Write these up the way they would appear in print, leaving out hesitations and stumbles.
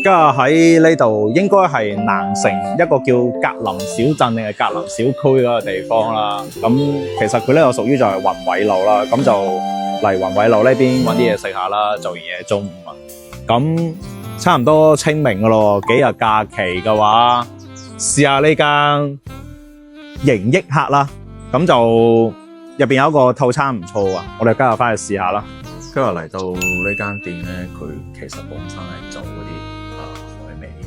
家下喺呢度應該係南城一個叫格林小鎮定係格林小區嗰個地方啦。咁其實佢呢個屬於就係宏偉路啦。咁就嚟宏偉路呢邊揾啲嘢食下啦。做完嘢中午啊，咁差唔多清明噶咯，幾日假期嘅話，試下呢間盈益客啦。咁就入邊有一個套餐唔錯啊，我哋今日翻去試下啦。今日嚟到呢間店咧，佢其實本身係做嗰啲海味嘅。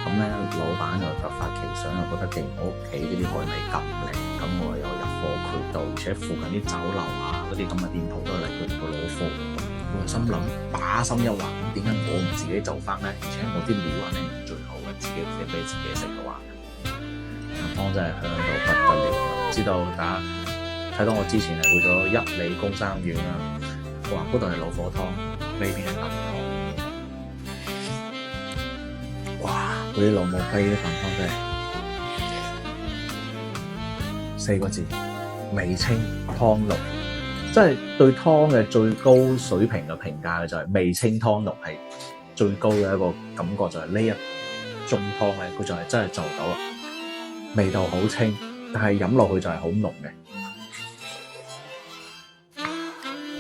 咁咧，老闆又突發奇想，又覺得既然我屋企呢啲海味咁靚，咁我又有入貨渠道，而且附近啲酒樓啊嗰啲咁嘅店鋪都係嚟佢哋度攞貨。我心諗把心一橫，咁點解我唔自己做翻咧？而且我啲料肯定係最好嘅，自己煮俾自己食嘅話，湯真係香到不得了。知道大家睇到我之前係去咗一里公三院啦。哇！嗰度係老火湯，呢邊係燉湯。哇！嗰啲老母雞啲燉湯真係4個字：味清湯濃。即係對湯嘅最高水平嘅評價嘅就係味清湯濃係最高嘅一個感覺，就係呢一盅湯咧，佢就係真係做到啦，味道好清，但係飲落去就係好濃嘅。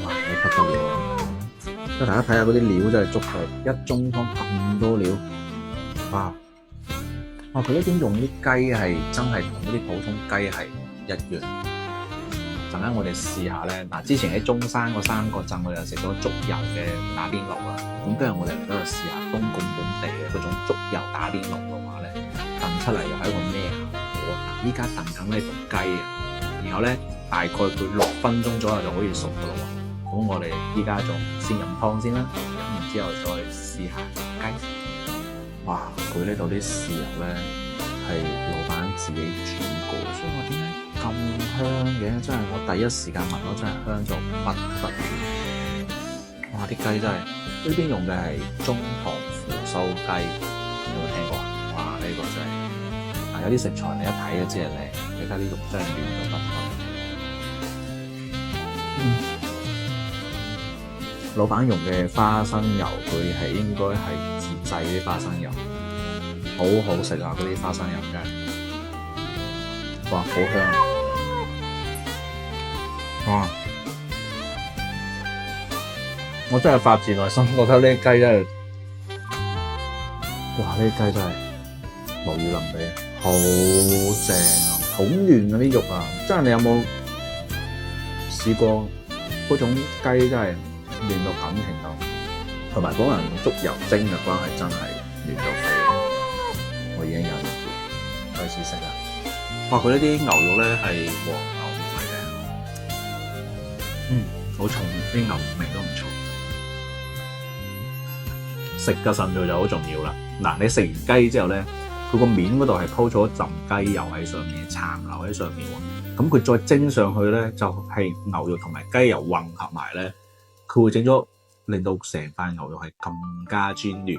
哇！好不得了啊！即係大家睇下嗰啲料真係足夠，一盅湯咁多料，哇！哇！佢呢邊用啲雞係真係同嗰啲普通雞係一樣。陣間我哋試下咧，嗱，之前喺中山個三角鎮我哋有食咗竹油嘅打邊爐啦，咁跟住我哋嚟到度試下東莞本地嘅嗰種竹油打邊爐嘅話咧，燉出嚟又係一個咩效果啊？依家燉緊呢條雞啊，然後咧大概佢6分鐘左右就可以熟噶咯喎。咁我哋依家仲先飲湯先啦，飲完之後再試下雞。哇！佢呢度啲豉油咧係老闆自己煮過，所以我點解咁香嘅？真係我第一時間聞到真係香到不得了。哇！啲雞真係呢邊用嘅係中塘扶蘇雞，有冇聽過啊？哇！呢個真係有啲食材你一睇就知係靚，你睇啲肉真係嫩到不得了。老闆用嘅花生油，佢係應該係自製啲花生油，好好食啊！嗰啲花生油真係，哇，好香！哇！我真係發自內心覺得呢啲雞真係，哇！呢啲雞真係無與倫比，好正啊，好嫩啊啲肉啊！真係你有冇試過嗰種雞真係？嫩到咁程度，同埋可能用竹油蒸嘅關係，真係嫩到飛。我已經忍唔住開始食啦。哇！佢呢啲牛肉咧係黃牛肉嚟嘅，好重，啲牛味都唔錯。食嘅順序就好重要啦。嗱，你食完雞之後咧，佢個面嗰度係鋪咗一浸雞油喺上面，殘留喺上面喎。咁佢再蒸上去咧，就係牛肉同埋雞油混合埋咧。佢會整咗，令到成塊牛肉係更加鮮嫩，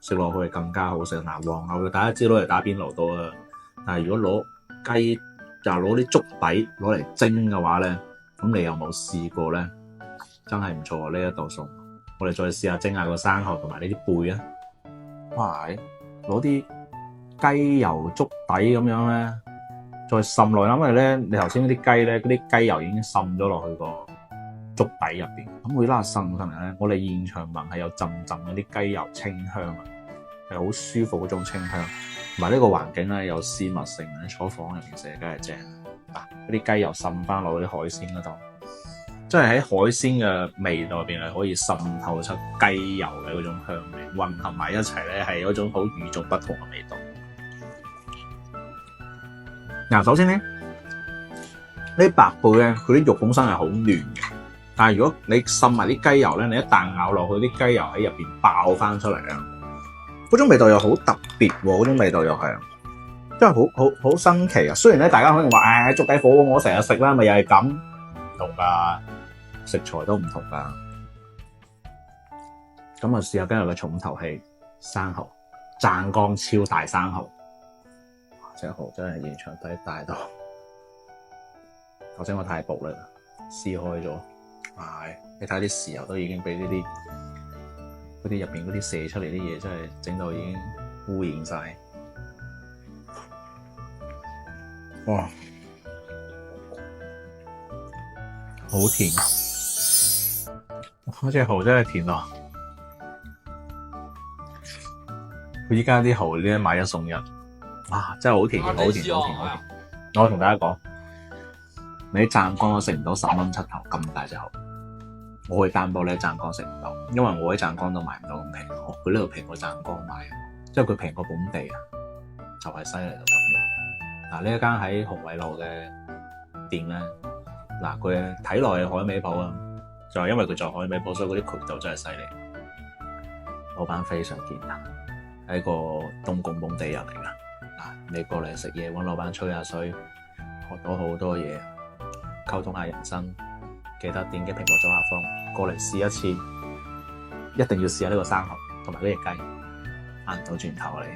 食落去係更加好食。嗱，黃牛肉大家知攞嚟打邊爐多啦，但係如果攞雞就攞啲竹底攞嚟蒸嘅話咧，咁你有冇試過咧？真係唔錯啊！呢一道餸，我哋再試下蒸下個生蠔同埋呢啲貝啊！哇，攞啲雞油竹底咁樣咧，再滲落，因為咧你頭先嗰啲雞咧，嗰啲雞油已經滲咗落去個竹底入邊，咁會拉滲上嚟咧。我哋現場聞係有陣陣嗰啲雞油清香啊，係好舒服嗰種清香。同埋呢個環境咧有私密性，喺廚房入邊食梗係正。嗱，嗰啲雞油滲翻落嗰啲海鮮嗰度，即係喺海鮮嘅味道入邊係可以滲透出雞油嘅嗰種香味，混合埋一齊咧係有一種好與眾不同嘅味道。嗱，首先咧，呢啲白貝咧，佢啲肉本身係好嫩嘅。但係如果你滲埋啲雞油咧，你一啖咬落去，啲雞油喺入邊爆翻出嚟啊！嗰種味道又好特別喎，嗰種味道又係，真係好新奇啊！雖然咧，大家可能話，唉，竹雞火鍋我成日食啦，咪又係咁，唔同㗎，食材都唔同㗎。咁啊，試下今日嘅重頭戲生蠔，湛江超大生蠔，隻蠔真係現場睇大到，頭先我太薄啦，撕開咗。係，你睇啲豉油都已經俾呢啲嗰啲入邊嗰啲射出嚟啲嘢真係整到已經污染晒。哇！好甜，嗰隻蠔真係甜啊！佢依家啲蠔咧買一送一，哇！真係好甜，好甜，好甜，好甜！我同大家講，你喺湛江都食唔到10蚊7頭咁大隻蠔。我去丹波咧，湛江食唔到，因為我喺湛江都買唔到咁平。佢呢度平過湛江買，即係佢平過本地啊，就係犀利到咁樣。嗱，呢一間喺雄偉路嘅店咧，嗱佢睇落係海味鋪啊，就係因為佢做海味鋪，所以嗰啲渠道真係犀利。老闆非常健談，係一個東莞本地人嚟噶。嗱，你過嚟食嘢揾老闆吹下水，學到好多嘢，溝通下人生。記得點擊屏幕左下方過嚟試一次，一定要試下呢個生蠔同埋呢隻雞，翻唔到轉頭嚟。